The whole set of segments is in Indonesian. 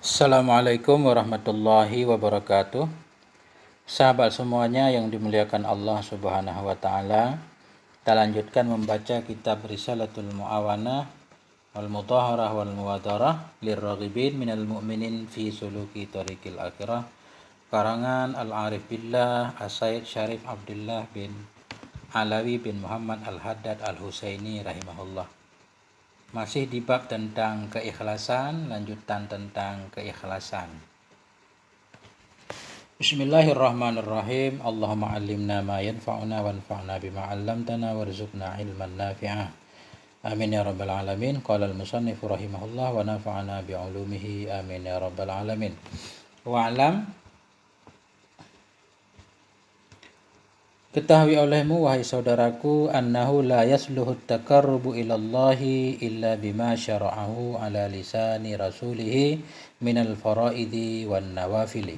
Assalamualaikum warahmatullahi wabarakatuh. Sahabat semuanya yang dimuliakan Allah Subhanahu wa taala, kita lanjutkan membaca kitab Risalatul Muawanah wal Mudhaharah wal Muwadarah lirraghibin minal mu'minin fi suluki tariqil akhirah, karangan Al-Arif Billah As-Sayyid Syarif Abdullah bin Alawi bin Muhammad Al-Haddad Al-Husaini rahimahullah. Masih di bab tentang keikhlasan, lanjutan tentang keikhlasan. Bismillahirrahmanirrahim. Allahumma 'allimna ma yanfa'una wanfa'na bima 'allamtana warzuqna ilman nafi'ah. Amin ya rabbal alamin. Qala al-musannif rahimahullah wa nafa'ana bi 'ulumihi. Amin ya rabbal alamin. Wa'lam, ketahui olehmu wahai saudaraku, annahu la yasluhu at-taqarrubu ilallahi illa bima syara'ahu ala lisani rasulih minal faraidi wan nawafili.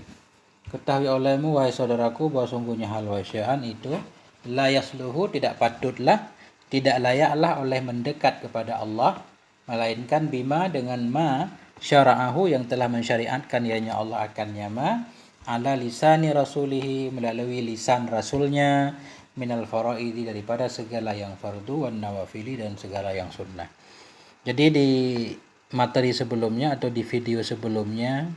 Ketahui olehmu wahai saudaraku bahwa sungguhnya hal wasya'an itu la yasluhu, tidak patutlah, tidak layaklah oleh mendekat kepada Allah, melainkan bima, dengan ma syara'ahu, yang telah mensyariatkan ianya Allah akannya ma, ala lisani rasulihi, melalui lisan rasulnya, minal faraidi, daripada segala yang fardu, wan nawafili, dan segala yang sunnah. Jadi di materi sebelumnya atau di video sebelumnya,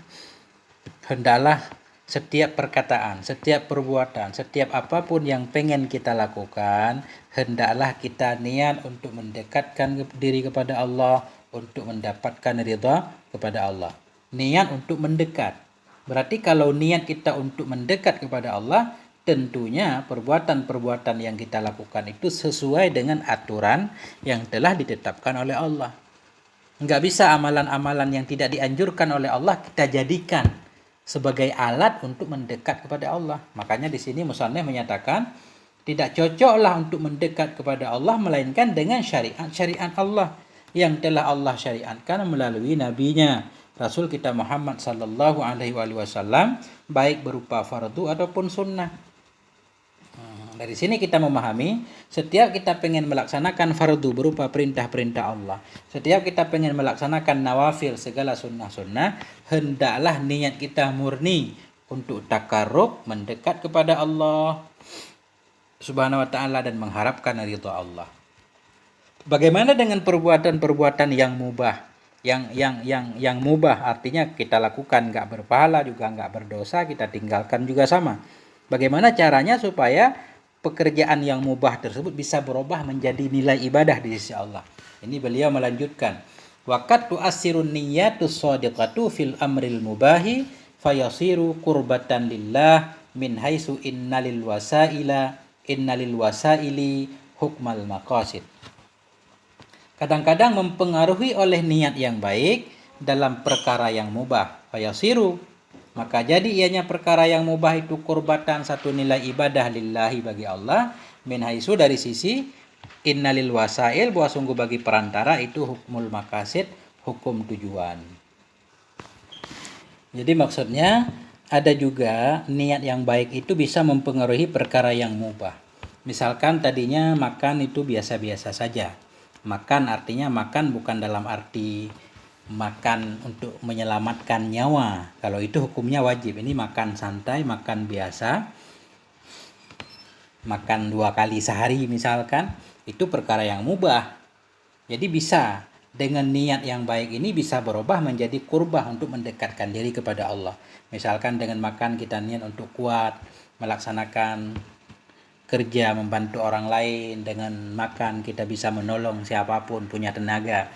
hendaklah setiap perkataan, setiap perbuatan, setiap apapun yang pengen kita lakukan, hendaklah kita niat untuk mendekatkan diri kepada Allah, untuk mendapatkan ridha kepada Allah. Niat untuk mendekat. Berarti kalau niat kita untuk mendekat kepada Allah, tentunya perbuatan-perbuatan yang kita lakukan itu sesuai dengan aturan yang telah ditetapkan oleh Allah. Enggak bisa amalan-amalan yang tidak dianjurkan oleh Allah kita jadikan sebagai alat untuk mendekat kepada Allah. Makanya di sini musannif menyatakan tidak cocoklah untuk mendekat kepada Allah melainkan dengan syariat-syariat Allah yang telah Allah syariatkan melalui nabinya, Rasul kita Muhammad sallallahu alaihi wasallam, baik berupa fardu ataupun sunnah. Dari sini kita memahami, setiap kita pengen melaksanakan fardu berupa perintah-perintah Allah, setiap kita pengen melaksanakan nawafil, segala sunnah-sunnah, hendaklah niat kita murni untuk takarrub, mendekat kepada Allah Subhanahu wa taala dan mengharapkan ridha Allah. Bagaimana dengan perbuatan-perbuatan yang mubah? Yang mubah artinya kita lakukan nggak berpahala juga nggak berdosa, kita tinggalkan juga sama. Bagaimana caranya supaya pekerjaan yang mubah tersebut bisa berubah menjadi nilai ibadah di sisi Allah? Ini beliau melanjutkan, waqad tu'assirun niyyatus shadiqatu fil amril mubahi fayasiru qurbatan lillah min haitsu innalil wasaili hukmal maqasid. Kadang-kadang mempengaruhi oleh niat yang baik dalam perkara yang mubah. Fayasiru, maka jadi ianya perkara yang mubah itu kurbatan, satu nilai ibadah lillahi, bagi Allah, min haitsu, dari sisi innalil wasail, bahwa sungguh bagi perantara itu hukmul maqasid, hukum tujuan. Jadi maksudnya ada juga niat yang baik itu bisa mempengaruhi perkara yang mubah. Misalkan tadinya makan itu biasa-biasa saja. Makan artinya makan bukan dalam arti makan untuk menyelamatkan nyawa. Kalau itu hukumnya wajib. Ini makan santai, makan biasa, makan 2 kali sehari misalkan, itu perkara yang mubah. Jadi bisa dengan niat yang baik ini bisa berubah menjadi kurbah untuk mendekatkan diri kepada Allah. Misalkan dengan makan kita niat untuk kuat melaksanakan kerja, membantu orang lain. Dengan makan kita bisa menolong siapapun, punya tenaga,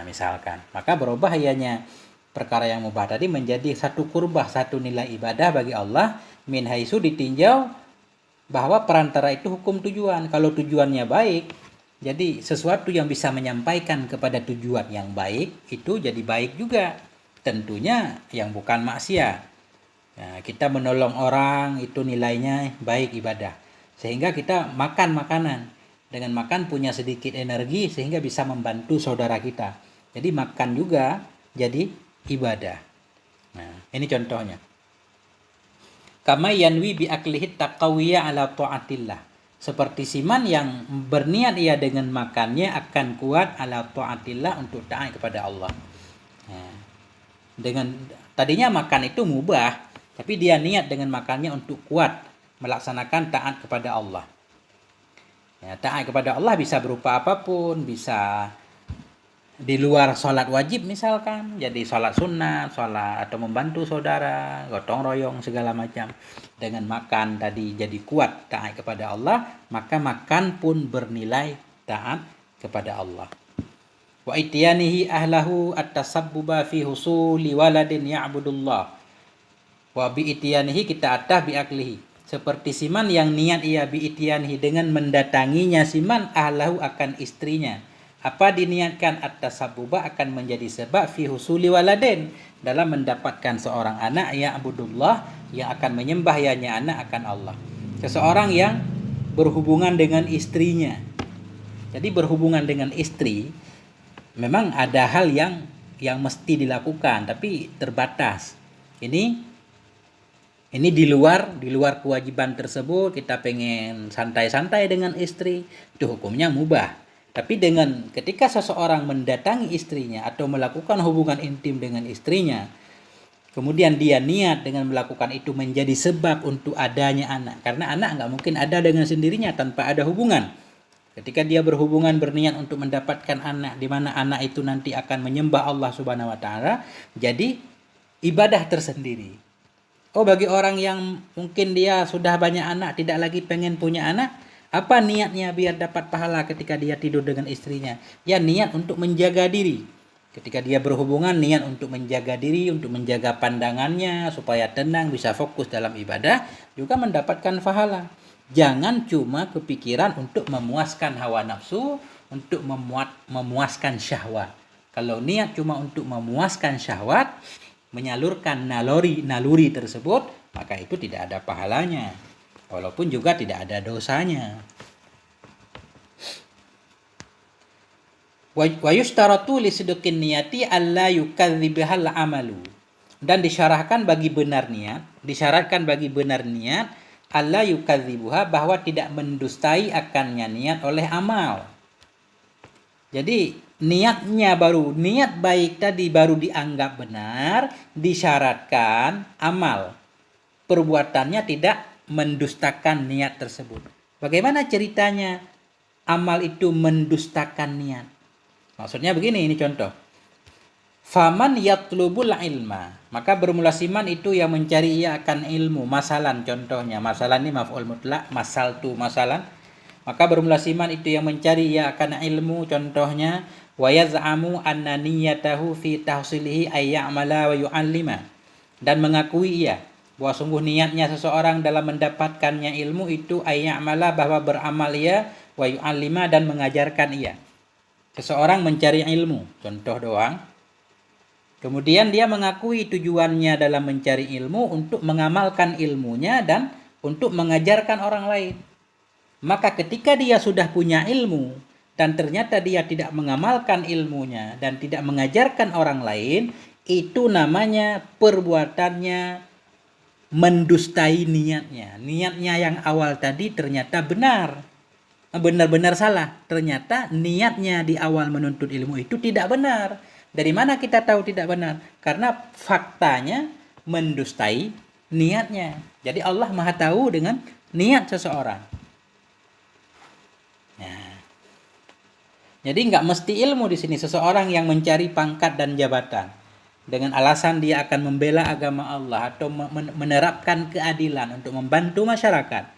misalkan. Maka berubah ianya perkara yang mubah tadi menjadi satu kurbah, satu nilai ibadah bagi Allah, min haitsu, ditinjau bahwa perantara itu hukum tujuan. Kalau tujuannya baik, jadi sesuatu yang bisa menyampaikan kepada tujuan yang baik itu jadi baik juga, tentunya yang bukan maksiat. Kita menolong orang itu nilainya baik, ibadah. Sehingga kita makan makanan, dengan makan punya sedikit energi sehingga bisa membantu saudara kita. Jadi makan juga jadi ibadah. Nah, ini contohnya. Kama yanwi bi aklihi taqawiyya ala ta'atillah. Seperti siman yang berniat ia dengan makannya akan kuat ala ta'atillah, untuk taat kepada Allah. Nah, Dengan tadinya makan itu mubah, tapi dia niat dengan makannya untuk kuat melaksanakan taat kepada Allah. Ya, taat kepada Allah bisa berupa apapun, bisa di luar sholat wajib misalkan, jadi sholat sunat, sholat atau membantu saudara, gotong royong segala macam. Dengan makan tadi jadi kuat taat kepada Allah, maka makan pun bernilai taat kepada Allah. Wa ityanihi ahlahu at-tasabbuba fi husuli waladin ya'budullah. Wa bi ityanihi kita atah bi aklihi. Seperti siman yang niat ia bi ityanihi dengan mendatanginya siman ahlahu akan istrinya. Apa diniatkan at-tasabbuba akan menjadi sebab fi husuli waladin dalam mendapatkan seorang anak ya'budullah yang akan menyembah ianya anak akan Allah. Seseorang yang berhubungan dengan istrinya. Jadi berhubungan dengan istri memang ada hal yang mesti dilakukan tapi terbatas. Ini di luar kewajiban tersebut, kita pengen santai-santai dengan istri, itu hukumnya mubah. Tapi ketika seseorang mendatangi istrinya atau melakukan hubungan intim dengan istrinya, kemudian dia niat dengan melakukan itu menjadi sebab untuk adanya anak. Karena anak nggak mungkin ada dengan sendirinya tanpa ada hubungan. Ketika dia berhubungan berniat untuk mendapatkan anak, di mana anak itu nanti akan menyembah Allah Subhanahu wa taala, jadi ibadah tersendiri. Oh, bagi orang yang mungkin dia sudah banyak anak, tidak lagi pengen punya anak, apa niatnya biar dapat pahala ketika dia tidur dengan istrinya? Ya niat untuk menjaga diri. Ketika dia berhubungan, niat untuk menjaga diri, untuk menjaga pandangannya supaya tenang, bisa fokus dalam ibadah, juga mendapatkan pahala. Jangan cuma kepikiran untuk memuaskan hawa nafsu, untuk memuaskan syahwat. Kalau niat cuma untuk memuaskan syahwat, menyalurkan naluri tersebut, maka itu tidak ada pahalanya. Walaupun juga tidak ada dosanya. Wa yushtaratu li sidqin niyati alla yukadzibhal amalu. Dan disyaratkan bagi benar niat alla yukadzibuha, bahwa tidak mendustai akannya niat oleh amal. Jadi niat baik tadi baru dianggap benar, disyaratkan amal. Perbuatannya tidak mendustakan niat tersebut. Bagaimana ceritanya amal itu mendustakan niat? Maksudnya begini, ini contoh. Faman yatlubul ilma, maka bermula siman itu yang mencari ia akan ilmu. Masalan contohnya, masalan ini maf'ul mutlak, masaltu masalan. Maka bermula siman itu yang mencari ia akan ilmu, contohnya wa yaz'amu anna niyatahu fi tahsilihi ay ya'mala wa yu'allima, dan mengakui ia bahwa sungguh niatnya seseorang dalam mendapatkannya ilmu itu ay ya'mala, bahwa beramal ia, wa yu'allima, dan mengajarkan ia. Seseorang mencari ilmu, contoh doang. Kemudian dia mengakui tujuannya dalam mencari ilmu untuk mengamalkan ilmunya dan untuk mengajarkan orang lain. Maka ketika dia sudah punya ilmu dan ternyata dia tidak mengamalkan ilmunya dan tidak mengajarkan orang lain, itu namanya perbuatannya mendustai niatnya. Niatnya yang awal tadi ternyata benar-benar salah. Ternyata niatnya di awal menuntut ilmu itu tidak benar. Dari mana kita tahu tidak benar? Karena faktanya mendustai niatnya. Jadi Allah Maha tahu dengan niat seseorang. Nah, jadi nggak mesti ilmu di sini. Seseorang yang mencari pangkat dan jabatan dengan alasan dia akan membela agama Allah atau menerapkan keadilan untuk membantu masyarakat.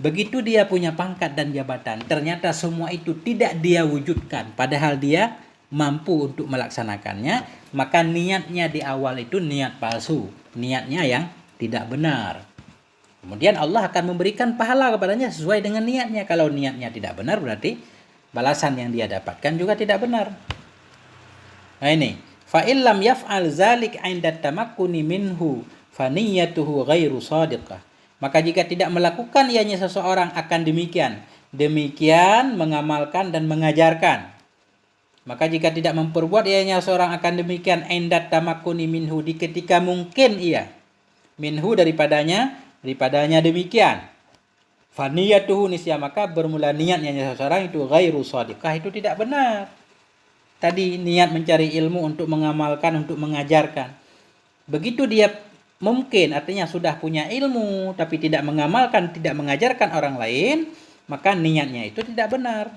Begitu dia punya pangkat dan jabatan, ternyata semua itu tidak dia wujudkan, padahal dia mampu untuk melaksanakannya, maka niatnya di awal itu niat palsu, niatnya yang tidak benar. Kemudian Allah akan memberikan pahala kepadanya sesuai dengan niatnya. Kalau niatnya tidak benar, berarti balasan yang dia dapatkan juga tidak benar. Nah ini, fa illam yaf'al zalik 'inda tamakkuni minhu fa niyyatuhu ghairu shadiqah. Maka jika tidak melakukan ianya seseorang akan demikian mengamalkan dan mengajarkan. Maka jika tidak memperbuat ianya seorang akan demikian 'inda tamakkuni minhu, di ketika mungkin ia minhu daripadanya demikian. Faniyatuhu nisya, maka bermula niatnya seseorang itu ghairu shadiqah, itu tidak benar. tadi niat mencari ilmu untuk mengamalkan, untuk mengajarkan. Begitu dia mungkin artinya sudah punya ilmu tapi tidak mengamalkan, tidak mengajarkan orang lain, maka niatnya itu tidak benar.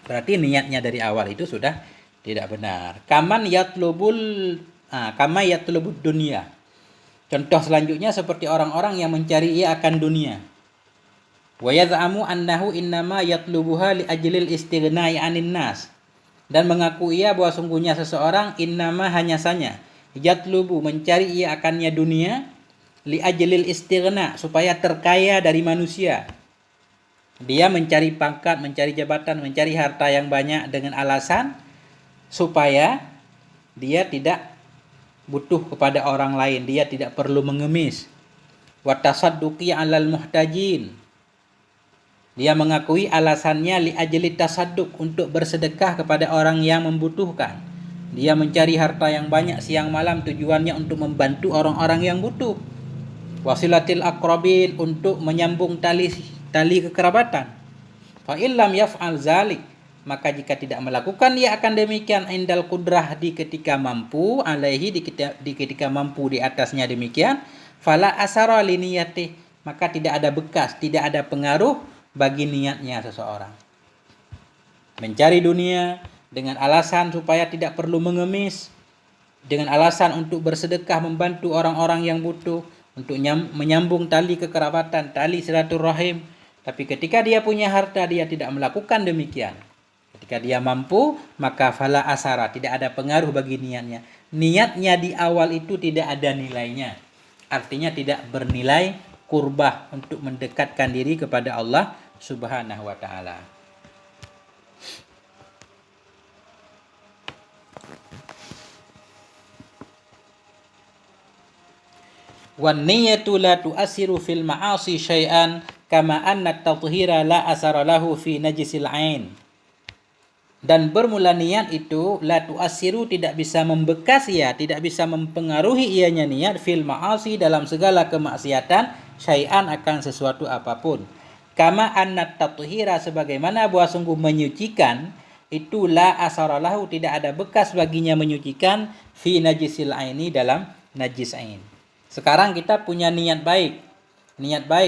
Berarti niatnya dari awal itu sudah tidak benar. Kama yatlubud dunia. Contoh selanjutnya seperti orang-orang yang mencari ia akan dunia. Wa yaz'amu annahu innama yatlubuha li ajlil istighna'i 'anin nas. Dan mengaku ia bahwa sungguhnya seseorang innama hanya saja yatlubu mencari ia akannya dunia li ajlil istighna supaya terkaya dari manusia. Dia mencari pangkat, mencari jabatan, mencari harta yang banyak dengan alasan supaya dia tidak butuh kepada orang lain, dia tidak perlu mengemis. Wa tasadduqi 'alal muhtajin. Dia mengakui alasannya li ajli tasadduk untuk bersedekah kepada orang yang membutuhkan. Dia mencari harta yang banyak siang malam tujuannya untuk membantu orang-orang yang butuh. Wasilatil aqrabin untuk menyambung tali kekerabatan. Fa illam yaf'al zalik, maka jika tidak melakukan dia akan demikian indal qudrah di ketika mampu alaihi di ketika mampu di atasnya demikian, fala asara li niyati, maka tidak ada bekas, tidak ada pengaruh bagi niatnya seseorang. Mencari dunia dengan alasan supaya tidak perlu mengemis, dengan alasan untuk bersedekah membantu orang-orang yang butuh, untuk menyambung tali kekerabatan, tali silaturahim. Tapi ketika dia punya harta dia tidak melakukan demikian. Ketika dia mampu maka fala asara, tidak ada pengaruh bagi niatnya. Niatnya di awal itu tidak ada nilainya. Artinya tidak bernilai kurbah untuk mendekatkan diri kepada Allah Subhanahu wa ta'ala. Wan niyatu la tu'assiru fil ma'asi syai'an kama anna at-tathhira la asara lahu fi najisil ain. Dan bermula niat itu la tu'assiru tidak bisa membekas ia, tidak bisa mempengaruhi ianya niat fil ma'asi dalam segala kemaksiatan syai'an akan sesuatu apapun. Kama annat tathhira sebagaimana bahwa sungguh menyucikan itu la asaralahu tidak ada bekas baginya menyucikan fi najisil aini dalam najis ain. Sekarang kita punya niat baik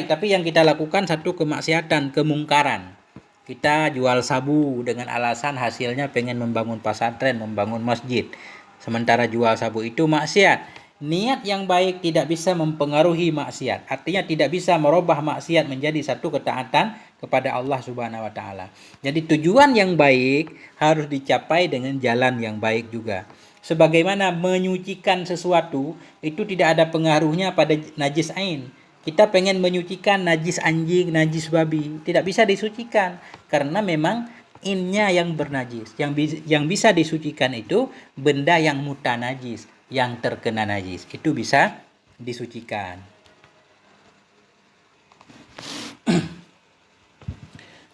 tapi yang kita lakukan satu kemaksiatan, kemungkaran. Kita jual sabu dengan alasan hasilnya pengen membangun pesantren, membangun masjid. Sementara jual sabu itu maksiat. Niat yang baik tidak bisa mempengaruhi maksiat. Artinya tidak bisa merubah maksiat menjadi satu ketaatan kepada Allah Subhanahu wa ta'ala. Jadi tujuan yang baik harus dicapai dengan jalan yang baik juga. Sebagaimana menyucikan sesuatu itu tidak ada pengaruhnya pada najis ain. Kita pengen menyucikan najis anjing, najis babi, tidak bisa disucikan karena memang innya yang bernajis. Yang bisa disucikan itu benda yang mutanajis, yang terkena najis, itu bisa disucikan.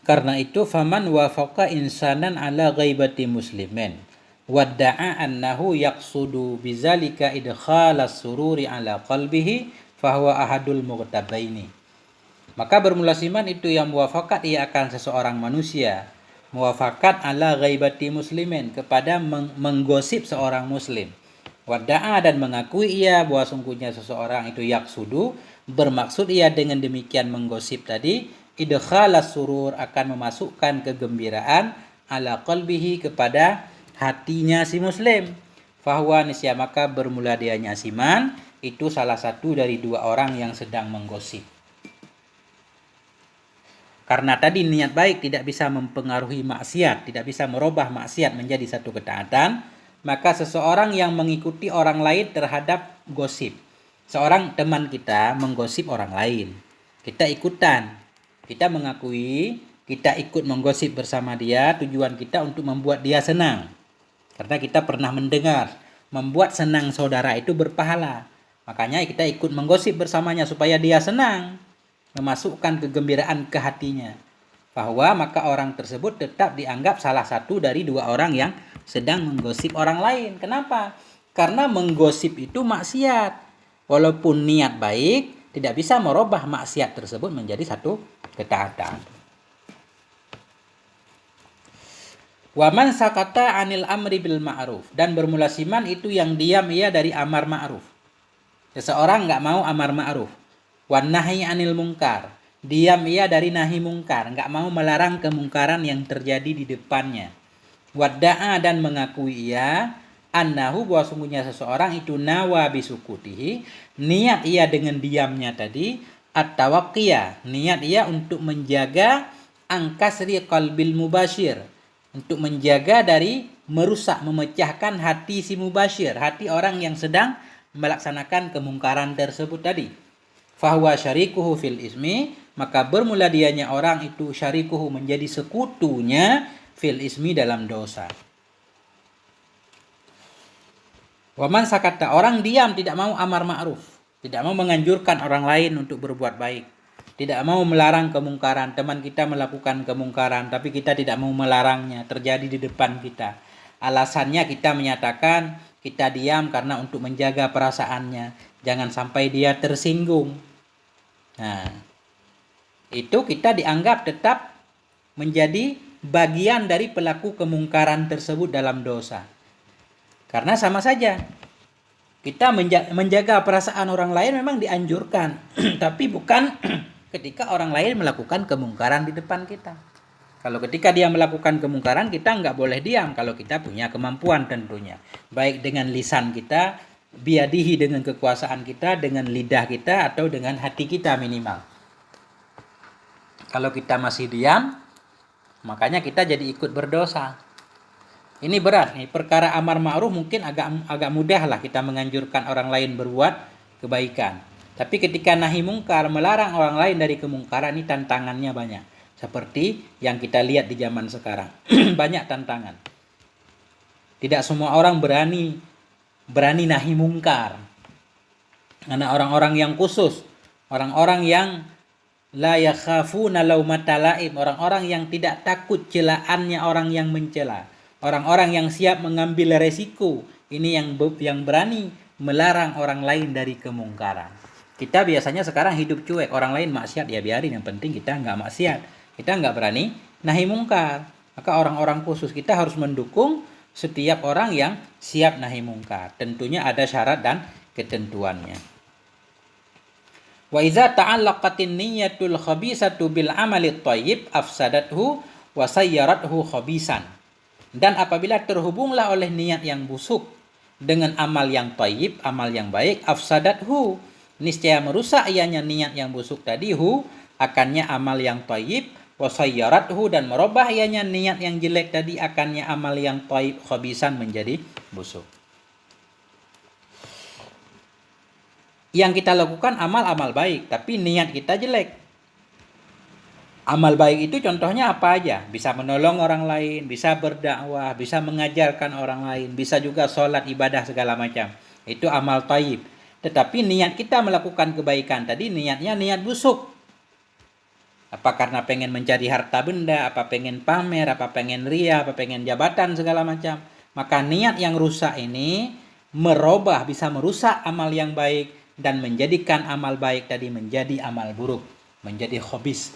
Karena itu faman wafaqa insanan ala ghaibati muslimin wadda'a annahu yaqsudu bizalika idkhalas sururi ala qalbihi fahuwa ahadul mughtabaini. Maka bermula siman itu yang muwafakat ia akan seseorang manusia, muwafakat ala ghaibati muslimin kepada menggosip seorang muslim. Wada'a dan mengakui ia bahwa sungguhnya seseorang itu yaksudu, bermaksud ia dengan demikian menggosip tadi idkhalas surur akan memasukkan kegembiraan ala qalbihi kepada hatinya si muslim. Fahuwa nisya maka bermula dia nyasiman itu salah satu dari dua orang yang sedang menggosip. Karena tadi niat baik tidak bisa mempengaruhi maksiat, tidak bisa merubah maksiat menjadi satu ketaatan, maka seseorang yang mengikuti orang lain terhadap gosip. Seorang teman kita menggosip orang lain. Kita ikutan. Kita mengakui, kita ikut menggosip bersama dia, tujuan kita untuk membuat dia senang. Karena kita pernah mendengar, membuat senang saudara itu berpahala. Makanya kita ikut menggosip bersamanya supaya dia senang, memasukkan kegembiraan ke hatinya. Bahwa maka orang tersebut tetap dianggap salah satu dari dua orang yang sedang menggosip orang lain. Kenapa? Karena menggosip itu maksiat. Walaupun niat baik, tidak bisa merubah maksiat tersebut menjadi satu ketaatan. Wa man sakata 'anil amri bil ma'ruf, dan bermulasiman itu yang diam ia dari amar ma'ruf. Seseorang enggak mau amar ma'ruf. Wan nahyi 'anil munkar, diam ia dari nahi mungkar, enggak mau melarang kemungkaran yang terjadi di depannya. Wadda'a, dan mengakui ia annahu, bahwa sungguhnya seseorang itu nawa bisukutihi, niat ia dengan diamnya tadi, at-tawaqqiya, niat ia untuk menjaga angkasri qalbil mubashir, untuk menjaga dari merusak, memecahkan hati si mubashir, hati orang yang sedang melaksanakan kemungkaran tersebut tadi. Fahuwa syarikuhu fil ismi, maka bermula dianya orang itu syarikuhu, menjadi sekutunya fil ismi, dalam dosa. Waman sakata, orang diam, tidak mau amar ma'ruf, tidak mau menganjurkan orang lain untuk berbuat baik, tidak mau melarang kemungkaran. Teman kita melakukan kemungkaran, tapi kita tidak mau melarangnya terjadi di depan kita. Alasannya kita menyatakan kita diam karena untuk menjaga perasaannya, jangan sampai dia tersinggung. Nah, itu kita dianggap tetap menjadi bagian dari pelaku kemungkaran tersebut dalam dosa. Karena sama saja, kita menjaga perasaan orang lain memang dianjurkan, tapi bukan ketika orang lain melakukan kemungkaran di depan kita. Kalau ketika dia melakukan kemungkaran, kita nggak boleh diam kalau kita punya kemampuan tentunya. Baik dengan lisan kita, biadihi dengan kekuasaan kita, dengan lidah kita, atau dengan hati kita minimal. Kalau kita masih diam, makanya kita jadi ikut berdosa. Ini berat nih, perkara amar ma'ruf mungkin agak mudah lah kita menganjurkan orang lain berbuat kebaikan. Tapi ketika nahi mungkar, melarang orang lain dari kemungkaran, ini tantangannya banyak. Seperti yang kita lihat di zaman sekarang. Banyak tantangan. Tidak semua orang berani nahi mungkar. Karena orang-orang yang khusus, orang-orang yang la yakhafuna laumata laim, orang-orang yang tidak takut celaannya orang yang mencela. Orang-orang yang siap mengambil resiko, ini yang berani melarang orang lain dari kemungkaran. Kita biasanya sekarang hidup cuek, orang lain maksiat ya biarin, yang penting kita nggak maksiat. Kita nggak berani nahi mungkar. Maka orang-orang khusus kita harus mendukung setiap orang yang siap nahi mungkar. Tentunya ada syarat dan ketentuannya. Wa iza ta'allaqatin niyyatul khabisatu bil amali thayyib afsadathu wa sayyarathu khabisan. Dan apabila terhubunglah oleh niat yang busuk dengan amal yang thayyib, amal yang baik, afsadathu, niscaya merusak ianya niat yang busuk tadi, akannya amal yang thayyib, wa sayyarathu, dan merubah ianya niat yang jelek tadi, akannya amal yang thayyib khabisan, menjadi busuk. Yang kita lakukan amal-amal baik, tapi niat kita jelek. Amal baik itu contohnya apa aja? Bisa menolong orang lain, bisa berdakwah, bisa mengajarkan orang lain, bisa juga sholat, ibadah segala macam. Itu amal thayyib. Tetapi niat kita melakukan kebaikan tadi, niatnya niat busuk. Apa karena pengen mencari harta benda, apa pengen pamer, apa pengen ria, apa pengen jabatan segala macam. Maka niat yang rusak ini merubah, bisa merusak amal yang baik dan menjadikan amal baik tadi menjadi amal buruk, menjadi khabis.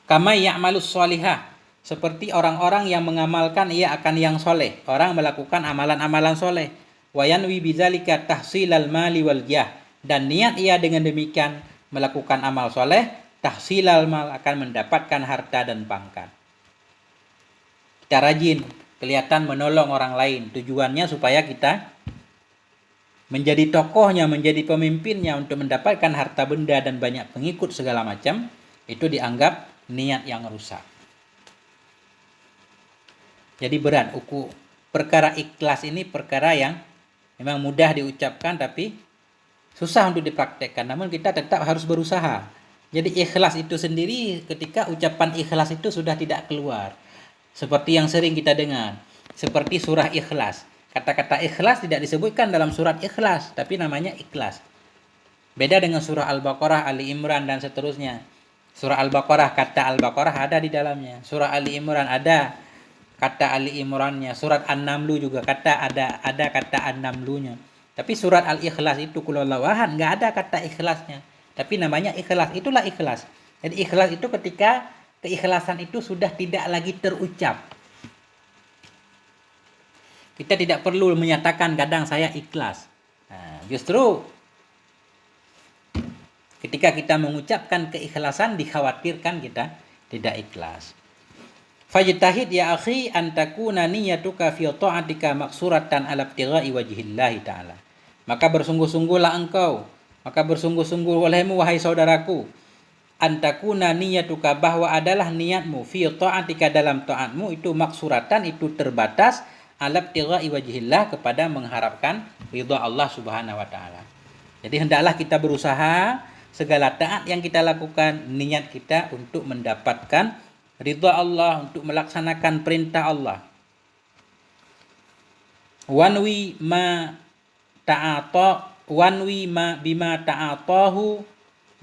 Kama ya'malus sholihah, seperti orang-orang yang mengamalkan ia akan yang soleh. Orang melakukan amalan-amalan soleh. Wa yanwi bidzalika tahsilal mali wal jah, dan niat ia dengan demikian melakukan amal soleh, tahsilal mal, akan mendapatkan harta dan pangkat. Kita rajin, kelihatan menolong orang lain. Tujuannya supaya kita menjadi tokohnya, menjadi pemimpinnya untuk mendapatkan harta benda dan banyak pengikut segala macam. Itu dianggap niat yang rusak. Jadi berat perkara ikhlas ini, perkara yang memang mudah diucapkan tapi susah untuk dipraktekkan. Namun kita tetap harus berusaha. Jadi ikhlas itu sendiri, ketika ucapan ikhlas itu sudah tidak keluar, seperti yang sering kita dengar, seperti surah Ikhlas. Kata-kata ikhlas tidak disebutkan dalam surat Ikhlas, tapi namanya ikhlas. Beda dengan surah Al-Baqarah, Ali Imran, dan seterusnya. Surah Al-Baqarah, kata Al-Baqarah ada di dalamnya. Surah Ali Imran ada kata Ali Imrannya. Surat An-Namlu juga ada kata An-Namlunya. Tapi surat Al-Ikhlas itu, Qul huwallahu ahad, enggak ada kata ikhlasnya. Tapi namanya ikhlas, itulah ikhlas. Jadi ikhlas itu ketika keikhlasan itu sudah tidak lagi terucap. Kita tidak perlu menyatakan kadang saya ikhlas. Nah, justru ketika kita mengucapkan keikhlasan dikhawatirkan kita tidak ikhlas. Fajtahid ya akhi an takuna niyyatuka fi ta'atika maksuratan ala ibtigha'i wajhillahi ta'ala. Maka bersungguh-sungguhlah engkau, maka bersungguh-sungguh olehmu wahai saudaraku, an takuna niyyatuka bahwa adalah niatmu fi ta'atika dalam taatmu itu maksuratan itu terbatas ala ibtigha'i wajhillah kepada mengharapkan ridha Allah Subhanahu wa taala. Jadi hendaklah kita berusaha segala taat yang kita lakukan niat kita untuk mendapatkan ridha Allah, untuk melaksanakan perintah Allah. Wanwi ma bima ta'atahu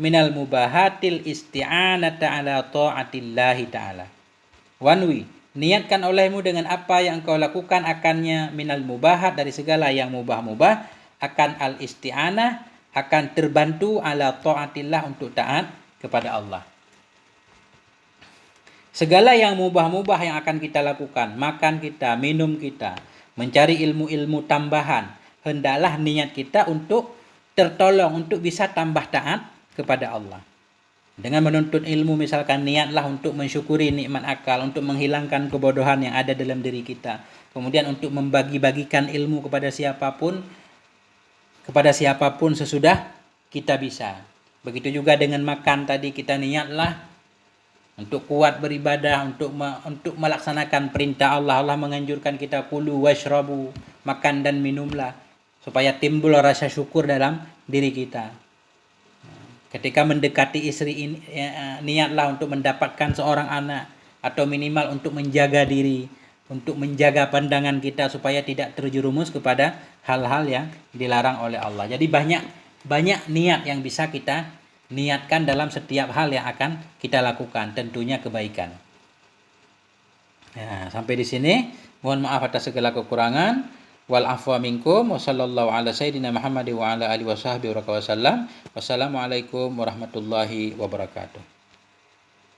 minal mubahatil isti'anata ala ta'atillahi ta'ala. Wanwi, niatkan olehmu dengan apa yang engkau lakukan akannya minal mubahat dari segala yang mubah-mubah, akan al isti'anah, akan terbantu ala ta'atillah untuk taat kepada Allah. Segala yang mubah-mubah yang akan kita lakukan, makan kita, minum kita, mencari ilmu-ilmu tambahan, hendaklah niat kita untuk tertolong, untuk bisa tambah taat kepada Allah. Dengan menuntut ilmu misalkan niatlah untuk mensyukuri nikmat akal, untuk menghilangkan kebodohan yang ada dalam diri kita. Kemudian untuk membagi-bagikan ilmu kepada siapapun sesudah kita bisa. Begitu juga dengan makan tadi, kita niatlah untuk kuat beribadah, untuk melaksanakan perintah Allah. Allah menganjurkan kita kulu washrabu, makan dan minumlah, supaya timbul rasa syukur dalam diri kita. Ketika mendekati istri ini, niatlah untuk mendapatkan seorang anak, atau minimal untuk menjaga diri, untuk menjaga pandangan kita supaya tidak terjerumus kepada hal-hal yang dilarang oleh Allah. Jadi banyak niat yang bisa kita niatkan dalam setiap hal yang akan kita lakukan, tentunya kebaikan. Ya, sampai di sini. Mohon maaf atas segala kekurangan. Wal afwa minkum wa sallallahu ala sayyidina Muhammad wa ala alihi wa sahbihi wa sallam. Wassalamualaikum warahmatullahi wabarakatuh.